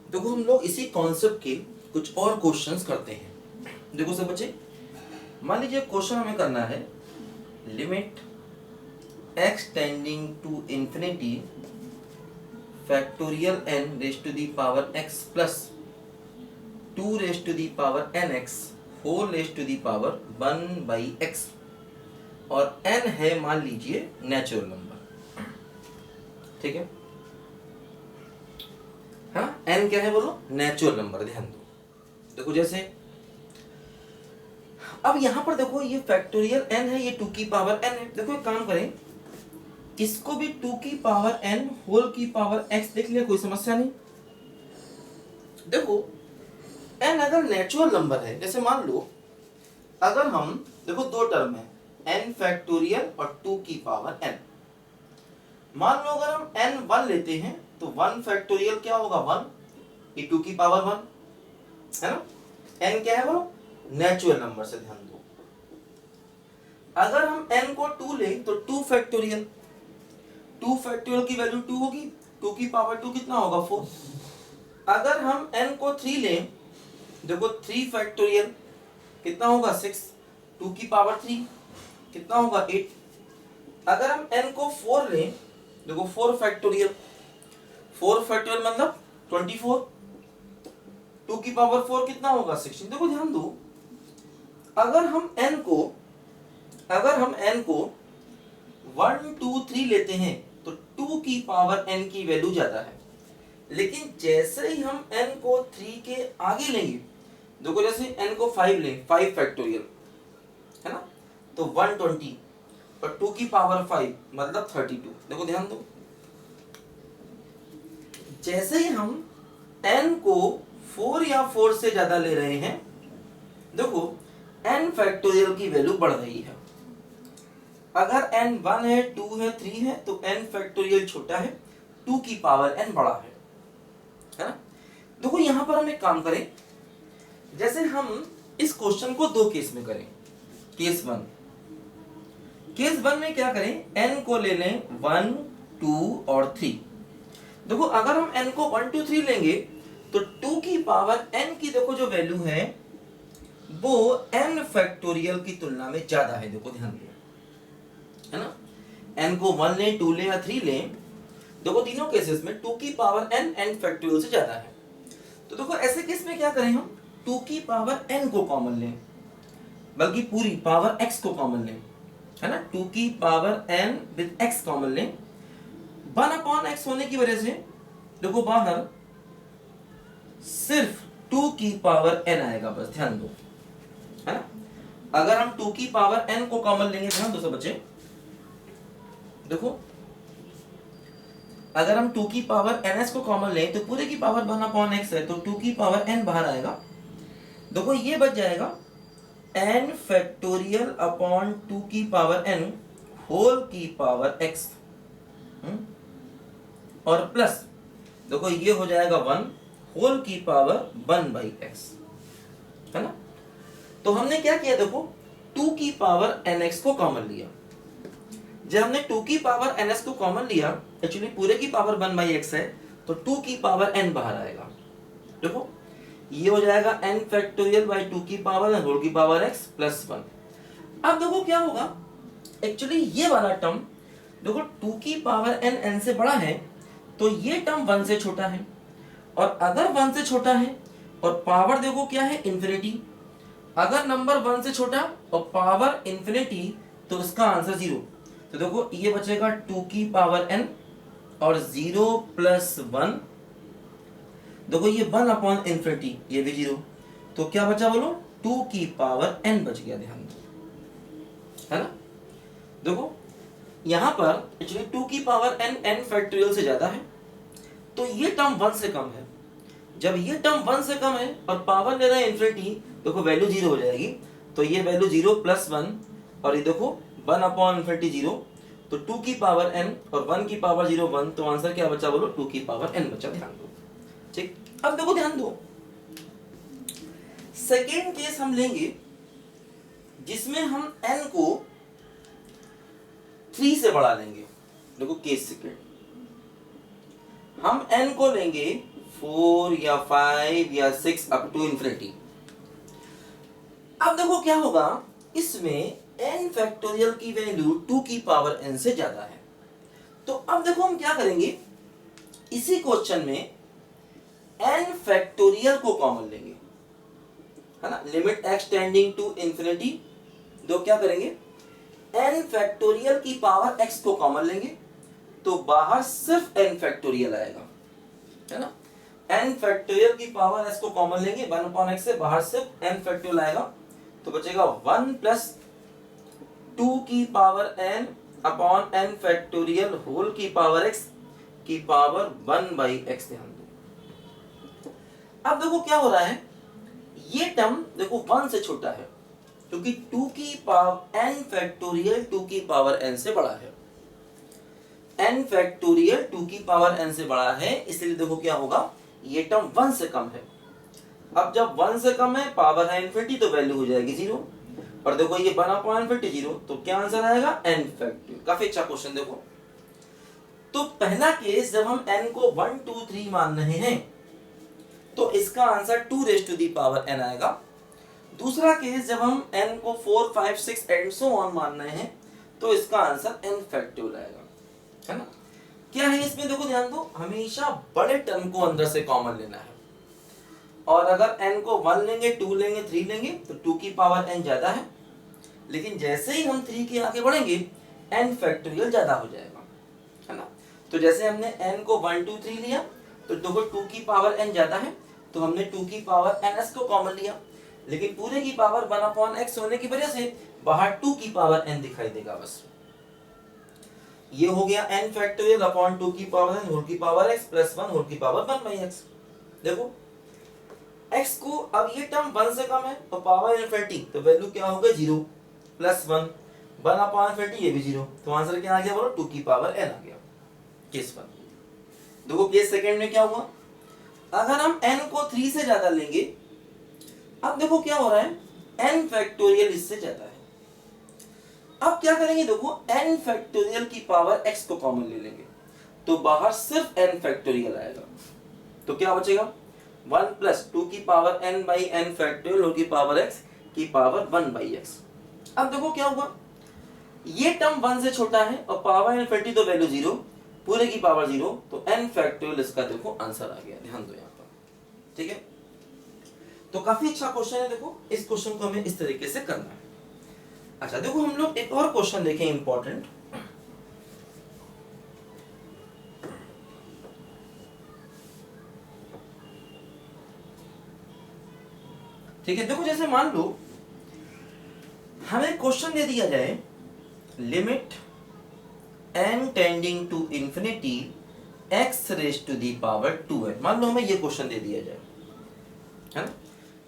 देखो हम लोग इसी कॉन्सेप्ट के कुछ और क्वेश्चंस करते हैं। देखो सब बच्चे, मान लीजिए क्वेश्चन हमें करना है limit x tending to infinity factorial n raise to the power x plus 2 raise to the power nx whole raise to the power 1/x और n है मान लीजिए नेचुरल नंबर। ठीक है, हाँ n क्या है बोलो, नेचुरल नंबर। ध्यान दो, देखो जैसे अब यहां पर देखो ये फैक्टोरियल n है, ये 2 की पावर n है। देखो एक काम करें, इसको भी 2 की पावर n होल की पावर x देख लिया, कोई समस्या नहीं। देखो n अगर नेचुरल नंबर है, जैसे मान लो अगर हम देखो दो टर्म है n फैक्टोरियल और 2 की पावर n। मान लो अगर हम n 1 लेते हैं तो 1 फैक्टोरियल क्या होगा 1, ये 2 की पावर 1 है ना। n क्या है बोलो, नेचुरल नंबर से ध्यान दो। अगर हम n को 2 लें तो 2 फैक्टोरियल, 2 फैक्टोरियल की वैल्यू 2 होगी, 2 की पावर 2 कितना होगा 4। अगर हम n को 3 लें, देखो 3 फैक्टोरियल कितना होगा 6, 2 की पावर 3 कितना होगा 8। अगर हम n को 4 लें, देखो 4 फैक्टोरियल, 4 फैक्टोरियल मतलब 24, 2 की पावर 4 कितना होगा 16। देखो ध्यान दो, अगर हम n को 1 2 3 लेते हैं तो 2 की पावर n की वैल्यू ज्यादा है। लेकिन जैसे ही हम n को 3 के आगे लेंगे, देखो जैसे n को 5 लें, 5 फैक्टोरियल है ना, तो 120 और 2 की पावर 5 मतलब 32। देखो ध्यान दो, जैसे ही हम n को 4 या 4 से ज्यादा ले रहे हैं, देखो n फैक्टोरियल की वैल्यू बढ़ रही है। अगर n 1 है, 2 है, 3 है तो n फैक्टोरियल छोटा है, 2 की पावर n बड़ा है ना। देखो यहां पर हम एक काम करें, जैसे हम इस क्वेश्चन को दो केस में करें। केस 1 में क्या करें, n को ले लें 1 2 और 3। देखो अगर हम n को 1 2 3 लेंगे तो 2 की पावर n की देखो जो वैल्यू है वो n फैक्टोरियल की तुलना में ज्यादा है। देखो ध्यान दो, है ना, n को 1 लें, 2 लें या 3 लें, देखो तीनों केसेस में 2 की पावर n फैक्टोरियल से ज्यादा है। तो देखो ऐसे केस में क्या करें, हम 2 की पावर n को कॉमन लें, बल्कि पूरी पावर x को कॉमन लें, है ना। 2 की power n with x common लें, 1/x होने की वजह से देखो बाहर सिर्फ 2 की पावर n आएगा, बस ध्यान दो, है ना। अगर हम 2 की पावर n को कॉमन लेंगे, ध्यान दो सब बच्चे, देखो अगर हम 2 की पावर ns को कॉमन लें तो पूरे की पावर 1/x है, तो 2 की पावर n बाहर आएगा। देखो ये बच जाएगा n फैक्टोरियल अपॉन 2 की पावर n होल की पावर x और प्लस देखो ये हो जाएगा 1 होल की पावर 1/x, है ना। तो हमने क्या किया, देखो 2 की पावर nx को कॉमन लिया। जब हमने 2 की पावर ns को कॉमन लिया, एक्चुअली पूरे की पावर 1/x है, तो 2 की पावर n बाहर आएगा। देखो ये हो जाएगा n फैक्टोरियल बाई 2 की पावर n होल की पावर x प्लस 1। अब देखो क्या होगा, एक्चुअली ये वाला टर्म देखो 2 की पावर n n से बड़ा है, तो ये टर्म 1 से छोटा है, और अगर 1 से छोटा है और पावर देखो क्या है इंफिनिटी, अगर नंबर 1 से छोटा और पावर इंफिनिटी तो इसका आंसर 0। तो देखो ये बचेगा 2 की पावर n और 0 प्लस 1, देखो ये 1/इंफिनिटी, ये भी 0, तो क्या बचा बोलो 2 की पावर n बच गया। ध्यान दो, है ना। देखो यहां पर एक्चुअली 2 की पावर n फैक्टोरियल से ज्यादा है, तो ये टर्म 1 से कम है। जब ये टर्म 1 से कम है और पावर ले रहा है इंफिनिटी, देखो वैल्यू 0 हो जाएगी, तो ये वैल्यू 0 प्लस 1 और ये देखो 1/इंफिनिटी 0, तो 2 की पावर n और 1 की पावर 0 1, तो आंसर क्या बचा बोलो 2 की पावर n बचा। ध्यान दो, ठीक। अब देखो ध्यान दो, सेकेंड केस हम लेंगे जिसमें हम n को 3 से बढ़ा लेंगे। देखो केस सेकेंड, हम n को लेंगे 4 या 5 या 6 अप टू इंफिनिटी। अब देखो क्या होगा, इसमें n फैक्टोरियल की वैल्यू 2 की पावर n से ज्यादा है। तो अब देखो हम क्या करेंगे, इसी क्वेश्चन में n फैक्टोरियल को कॉमन लेंगे, है ना, limit x tending to infinity, तो क्या करेंगे n फैक्टोरियल की पावर x को कॉमन लेंगे, तो बाहर सिर्फ n फैक्टोरियल आएगा, है ना। n फैक्टोरियल की पावर s को कॉमन लेंगे 1/x से, बाहर सिर्फ n फैक्टोरियल आएगा, तो बचेगा 1 प्लस 2 की power n upon n factorial whole की पावर x की पावर 1/x। ध्यान दो, अब देखो क्या हो रहा है, ये टर्म देखो 1 से छोटा है, क्योंकि 2 की पावर n फैक्टोरियल 2 की पावर n से बड़ा है, n फैक्टोरियल 2 की पावर n से बड़ा है, इसलिए देखो क्या होगा, ये टर्म 1 से कम है। अब जब 1 से कम है, पावर है इनफिनिटी, तो वैल्यू हो जाएगी 0, और देखो ये 1/∞ 0, तो क्या आंसर आएगा n फैक्टोरियल। काफी अच्छा क्वेश्चन। देखो तो पहला केस जब हम n को 1 2 3 मान रहे हैं, तो इसका आंसर 2 n आएगा। दूसरा केस जब हम n को 4 5 6 एंड सो ऑन मान रहे हैं, तो इसका आंसर n फैक्टोरियल आएगा, है ना। क्या है इसमें, देखो ध्यान दो, हमेशा बड़े टर्म को अंदर से कॉमन लेना है, और अगर n को 1 लेंगे 2 लेंगे 3 लेंगे तो 2 की पावर n ज्यादा है, लेकिन जैसे ही हम 3 के आगे बढ़ेंगे n फैक्टोरियल ज्यादा हो जाएगा, है ना। तो जैसे हमने n को 1 2 3 लिया, तो देखो 2 की पावर n ज्यादा है, तो हमने 2 की पावर ns को कॉमन लिया, लेकिन पूरे की पावर 1/x होने की वजह से बाहर 2 की पावर n दिखाई देगा, बस ये हो गया n फैक्टोरियल अपॉन 2 की पावर n होल की पावर x प्लस 1 होल की पावर 1/x। देखो x को, अब ये टर्म 1 से कम है, तो पावर इनफिनिटी, तो वैल्यू क्या होगा 0 प्लस 1 1/∞, ये भी 0, तो आंसर क्या आ गया बोलो, 2 की पावर n आ गया, केस 1। देखो केस सेकंड में क्या हुआ, अगर हम n को 3 से ज्यादा लेंगे, अब देखो क्या हो रहा है, n फैक्टोरियल इससे ज्यादा है। अब क्या करेंगे, देखो n फैक्टोरियल की पावर x को कॉमन ले लेंगे, तो बाहर सिर्फ n फैक्टोरियल आएगा, तो क्या बचेगा 1 प्लस 2 की power n by n factorial whole की पावर x की पावर 1/x। अब देखो क्या हुआ, ये टर्म 1 से छोटा है और पावर इनफिनिटी, तो वैल्यू 0, पूरे की पावर 0, तो n फैक्टोरियल इसका देखो आंसर आ गया। ध्यान दो यहाँ पर, ठीक है। तो काफी अच्छा क्वेश्चन है, देखो इस क्वेश्चन को हमें इस तरीके से करना है। अच्छा देखो हम लोग एक और क्वेश्चन देखें इंपॉर्टेंट, ठीक है। देखो जैसे मान लो हमें क्वेश्चन दे दिया जाए, limit n tending to infinity x raise to the power 2n, मान लो हमें ये क्वेश्चन दे दिया जाए, है ना,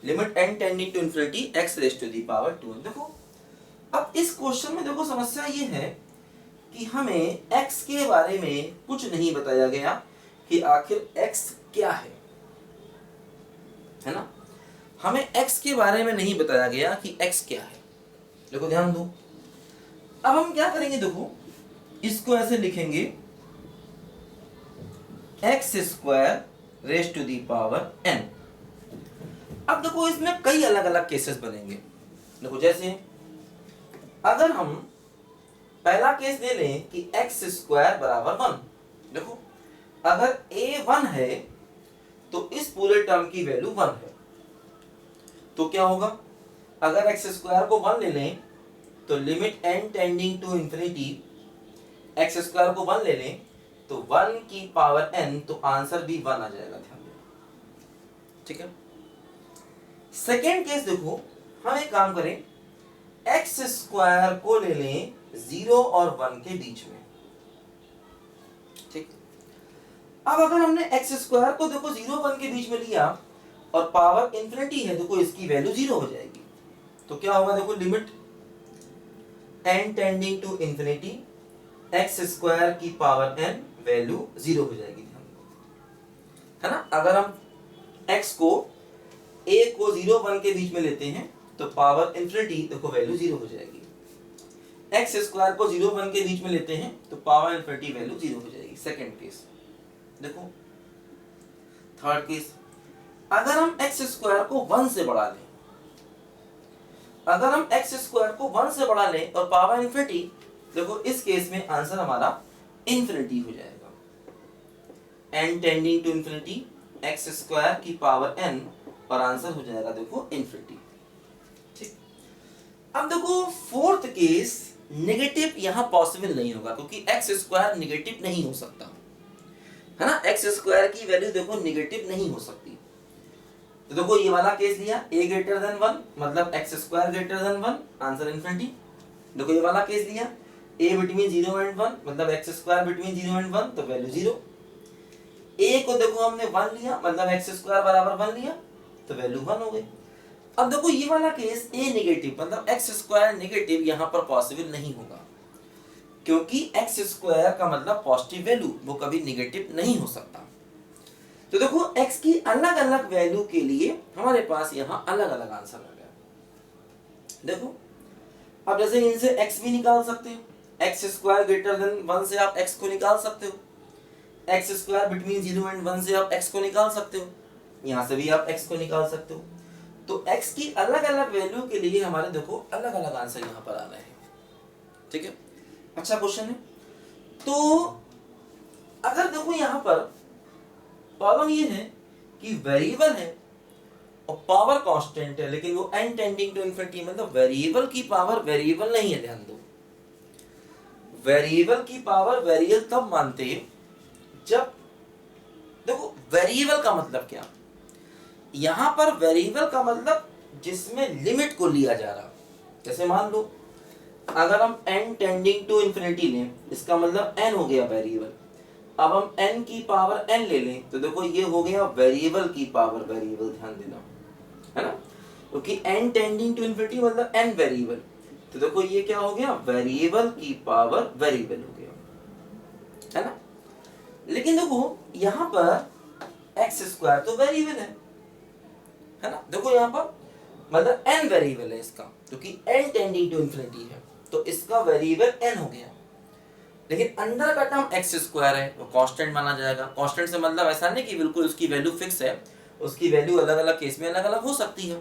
limit n tending to infinity x raise to the power 2n। देखो अब इस क्वेश्चन में देखो समस्या ये है कि हमें x के बारे में कुछ नहीं बताया गया कि आखिर x क्या है ना, हमें x के बारे में नहीं बताया गया कि x क्या है। देखो ध्यान दो, अब हम क्या करेंगे, देखो इसको ऐसे लिखेंगे x square raise to the power n। अब देखो इसमें कई अलग अलग केसेस बनेंगे। देखो जैसे अगर हम पहला केस ले लें कि x स्क्वायर बराबर 1, देखो अगर a 1 है तो इस पूरे टर्म की वैल्यू 1 है, तो क्या होगा, अगर x स्क्वायर को 1 ले लें, तो limit n tending to infinity x square को 1 ले लें, तो 1 की पावर n, तो आंसर भी 1 आ जाएगा। ध्यान देना, ठीक है। सेकेंड केस देखो, हम एक काम करें, x स्क्वायर को ले लें 0 और 1 के बीच में, ठीक। अब अगर हमने x स्क्वायर को देखो 0 1 के बीच में लिया और पावर इंफिनिटी है, देखो इसकी वैल्यू 0 हो जाएगी, तो क्या होगा, देखो limit n tending to infinity x square की पावर n, वैल्यू 0 हो जाएगी, है ना। अगर हम x को a को 0 1 के बीच में लेते हैं, तो पावर इंफिनिटी देखो वैल्यू 0 हो जाएगी। x स्क्वायर को 0 1 के बीच में लेते हैं, तो पावर इंफिनिटी वैल्यू 0 हो जाएगी, सेकंड केस। देखो थर्ड केस, अगर हम एक्स स्क्वायर को 1 से बढ़ा लें, अगर हम एक्स स्क्वायर को 1 से बढ़ा लें और पावर इन्फिनिटी, देखो इस केस में आंसर हमारा इन्फिनिटी हो जाएगा, n tending to infinity x square की पावर n, और आंसर हो जाएगा देखो इन्फिनिटी। ठीक, अब देखो फोर्थ केस, नेगेटिव यहां पॉसिबल नहीं होगा क्योंकि एक्स स्क्वायर नेगेटिव नहीं हो सकता है ना, एक्स स्क्वायर की वैल्यू देखो नेगेटिव नहीं हो सकती। तो देखो ये वाला केस लिया a ग्रेटर देन 1 मतलब x square greater than 1, answer infinity. देखो ये वाला केस लिया a बिटवीन 0 एंड 1 मतलब एक्स स्क्वायर बिटवीन 0 एंड 1, तो वैल्यू 0। a को देखो हमने 1 लिया मतलब एक्स स्क्वायर बराबर 1 लिया, तो वैल्यू 1 हो गई। अब देखो ये वाला केस a नेगेटिव मतलब एक्स स्क्वायर नेगेटिव यहां पर पॉसिबल नहीं होगा क्योंकि एक्स स्क्वायर का मतलब पॉजिटिव वैल्यू, वो कभी नेगेटिव नहीं हो सकता। तो देखो x की अलग अलग वैल्यू के लिए हमारे पास यहाँ अलग अलग आंसर आ गया। देखो अब जैसे इनसे x भी निकाल सकते हो, एक्स स्क्वायर ग्रेटर देन 1 से आप x को निकाल सकते हो, एक्स स्क्वायर बिटवीन 0 एंड 1 से आप x को निकाल सकते हो, यहाँ से भी आप x को निकाल सकते हो। तो x की अलग अलग वैल्यू के लिए हमारे देखो अलग अलग आंसर यहाँ पर आ रहे हैं। ठीक है, अच्छा क्वेश्चन है। तो अगर देखो यहाँ पर प्रॉब्लम ये है कि वेरिएबल है और पावर कांस्टेंट है, लेकिन वो n टेंडिंग टू इन्फिनिटी मतलब वेरिएबल की पावर वेरिएबल नहीं है। ध्यान दो, वेरिएबल की पावर वेरिएबल तब मानते हैं जब, देखो वेरिएबल का मतलब क्या, यहां पर वेरिएबल का मतलब जिसमें लिमिट को लिया जा रहा। जैसे मान लो अगर हम n टेंडिंग टू इन्फिनिटी लें, इसका मतलब n हो गया वेरिएबल। अब हम n की पावर n ले लें तो देखो ये हो गया वेरिएबल की पावर वेरिएबल, ध्यान देना है ना, क्योंकि n टेंडिंग टू इन्फिनिटी मतलब n वेरिएबल, तो देखो ये क्या हो गया वेरिएबल की पावर वेरिएबल हो गया है ना। लेकिन देखो यहां पर एक्स स्क्वायर तो वेरिएबल है ना, देखो यहां पर मतलब n वेरिएबल है इसका, क्योंकि n टेंडिंग टू इन्फिनिटी है तो इसका वेरिएबल n हो गया। लेकिन अंदर का टर्म एक्स स्क्वायर है वो कांस्टेंट माना जाएगा। कांस्टेंट से मतलब ऐसा नहीं कि बिल्कुल उसकी वैल्यू फिक्स है, उसकी वैल्यू अलग अलग केस में अलग अलग हो सकती है।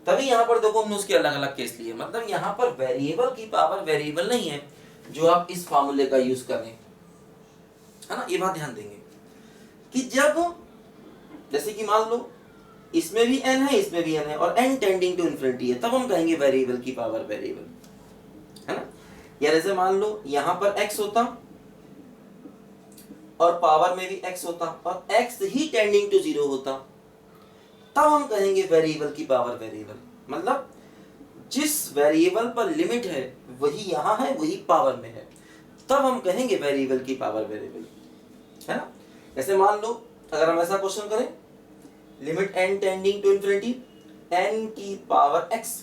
तभी यहाँ पर देखो हमने उसके अलग अलग केस लिए, मतलब यहाँ पर वेरिएबल की पावर वेरिएबल नहीं है जो आप इस फार्मूले का यूज कर रहे हैं, है ना। ये बात ध्यान देंगे कि जब जैसे कि मान लो इसमें भी n है इसमें भी n है और n टेंडिंग टू इन्फिनिटी है, तब हम कहेंगे वेरिएबल की पावर वेरिएबल, है ना। या जैसे मान लो यहां पर x होता और पावर में भी x होता और x ही टेंडिंग टू 0 होता, तब हम कहेंगे वेरिएबल की पावर वेरिएबल, मतलब जिस वेरिएबल पर लिमिट है वही यहां है वही पावर में है, तब हम कहेंगे वेरिएबल की पावर वेरिएबल, है ना। जैसे मान लो अगर हम ऐसा क्वेश्चन करें, limit n tending to infinity n की पावर x,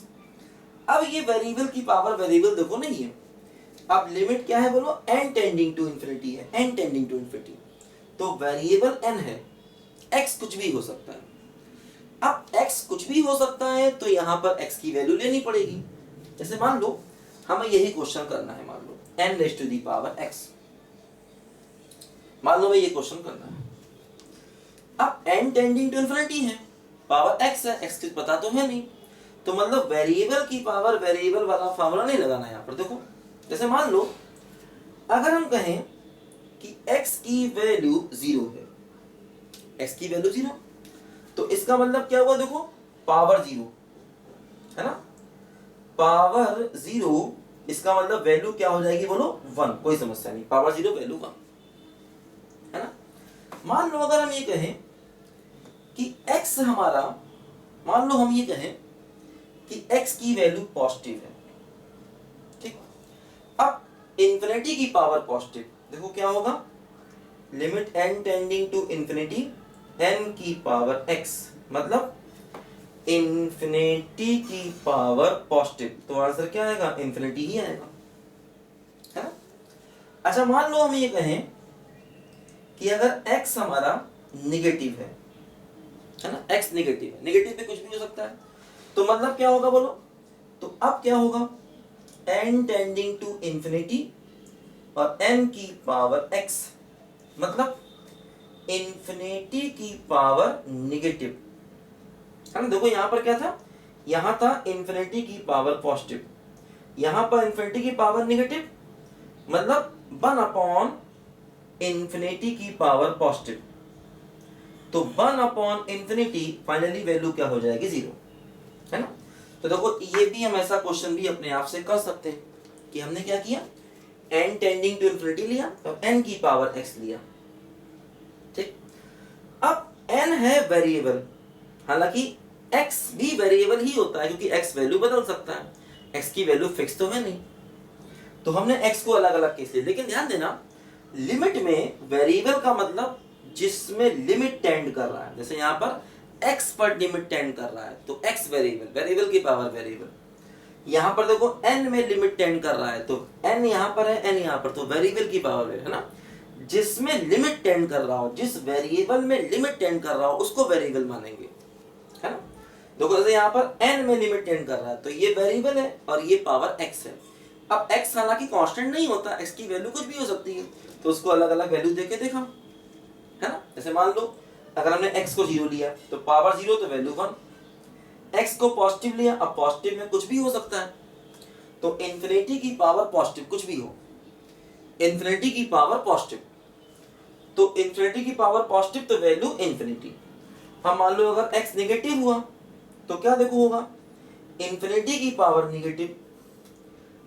अब ये वेरिएबल की पावर वेरिएबल देखो नहीं है। अब लिमिट क्या है बोलो, n टेंडिंग टू इन्फिनिटी है, n टेंडिंग टू इन्फिनिटी, तो वेरिएबल n है, x कुछ भी हो सकता है। अब x कुछ भी हो सकता है तो यहां पर x की वैल्यू लेनी पड़ेगी। जैसे मान लो हमें यही क्वेश्चन करना है, मान लो n raise to the power x, मान लो मैं ये क्वेश्चन करना है। अब n टेंडिंग टू इन्फिनिटी है, पावर x है, x कुछ पता तो है नहीं, तो मतलब वेरिएबल की पावर वेरिएबल वाला फार्मूला नहीं लगाना यहाँ पर। देखो जैसे मान लो अगर हम कहें कि x की वैल्यू 0 है, x की वैल्यू 0, तो इसका मतलब क्या हुआ, देखो पावर 0 है ना, पावर 0, इसका मतलब वैल्यू क्या हो जाएगी बोलो 1, कोई समस्या नहीं, पावर 0 वैल्यू 1 है ना। मान लो अगर हम ये कहें कि x हमारा, मान लो हम ये कहें कि x की वैल्यू पॉजिटिव है, ठीक। अब इन्फिनिटी की पावर पॉजिटिव, देखो क्या होगा, limit n tending to infinity n की पावर x, मतलब इन्फिनिटी की पावर पॉजिटिव, तो आंसर क्या आएगा, इन्फिनिटी ही आएगा, है ना। अच्छा मान लो हम ये कहें कि अगर x हमारा नेगेटिव है ना, x नेगेटिव है, नेगेटिव पे कुछ भी हो सकता है, तो मतलब क्या होगा बोलो, तो अब क्या होगा, n टेंडिंग टू इन्फिनिटी और n की पावर x, मतलब इंफिनिटी की पावर नेगेटिव, है ना। देखो यहां पर क्या था, यहां था इंफिनिटी की पावर पॉजिटिव, यहां पर इंफिनिटी की पावर नेगेटिव, मतलब 1 अपॉन इंफिनिटी की पावर पॉजिटिव। तो 1 अपॉन इंफिनिटी फाइनली वैल्यू क्या हो जाएगी, 0, है ना। तो देखो ये भी हम ऐसा क्वेश्चन भी अपने आप से कर सकते हैं कि हमने क्या किया, n टेंडिंग टू इंफिनिटी लिया और n की पावर x लिया, ठीक। अब n है वेरिएबल, हालांकि x भी वेरिएबल ही होता है क्योंकि x वैल्यू बदल सकता है, x की वैल्यू फिक्स तो है नहीं, तो हमने x को अलग अलग केस लिया। लेकिन ध्यान देना, लिमिट में वेरिएबल का मतलब जिसमें लिमिट टेंड कर रहा है, जैसे यहाँ पर x पर लिमिट टेंड कर रहा है तो x वेरिएबल, वेरिएबल की पावर वेरिएबल। यहाँ पर देखो n में लिमिट टेंड कर रहा है तो n यहाँ पर है, n यहाँ पर, तो वेरिएबल की पावर है ना। जिसमें लिमिट टेंड कर रहा हो, जिस वेरिएबल में लिमिट टेंड कर रहा हो उसको वेरिएबल मानेंगे, है ना। देखो जैसे यहाँ पर n में लिमिट टेंड कर रहा है तो ये वेरिएबल है और ये पावर x है। अब x हालांकि कांस्टेंट नहीं होता, x की वैल्यू कुछ भी हो सकती है, तो उसको अलग अलग वैल्यू देके देखा, है ना। जैसे मान लो अगर हमने x को 0 लिया तो पावर 0 तो वैल्यू 1, x को पॉजिटिव लिया, अब पॉजिटिव में कुछ भी हो सकता है, तो इंफिनिटी की पावर पॉजिटिव कुछ भी हो, इंफिनिटी की पावर पॉजिटिव, तो इंफिनिटी की पावर पॉजिटिव तो वैल्यू इंफिनिटी। अब मान लो अगर x नेगेटिव हुआ तो क्या देखो होगा, इंफिनिटी की पावर नेगेटिव।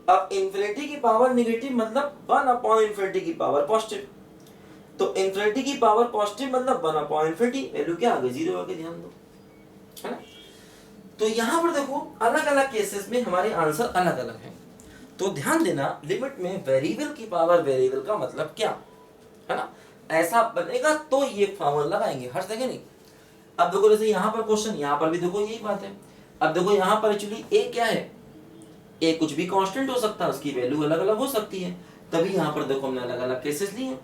अब इंफिनिटी की पावर नेगेटिव मतलब 1 अपॉन इंफिनिटी की पावर पॉजिटिव, तो इंफिनिटी की पावर पॉजिटिव मतलब 1 अपॉन इंफिनिटी, वैल्यू क्या आ गई, 0 आ गई, ध्यान दो, है ना। तो यहां पर देखो अलग अलग केसेस में हमारे आंसर अलग अलग हैं, तो ध्यान देना लिमिट में वेरिएबल की पावर वेरिएबल का मतलब क्या, है ना। ऐसा बनेगा तो ये फॉर्मूला लगाएंगे हर जगह नहीं। अब देखो जैसे यहाँ पर क्वेश्चन, यहाँ पर भी देखो यही बात है। अब देखो यहाँ पर एक्चुअली a क्या है, a कुछ भी कांस्टेंट हो सकता है, उसकी वैल्यू अलग अलग हो सकती है, तभी यहाँ पर देखो हमने अलग अलग केसेस लिए हैं,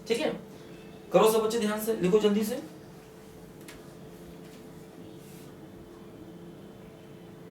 ठीक है। करो सब बच्चे ध्यान से, लिखो जल्दी से।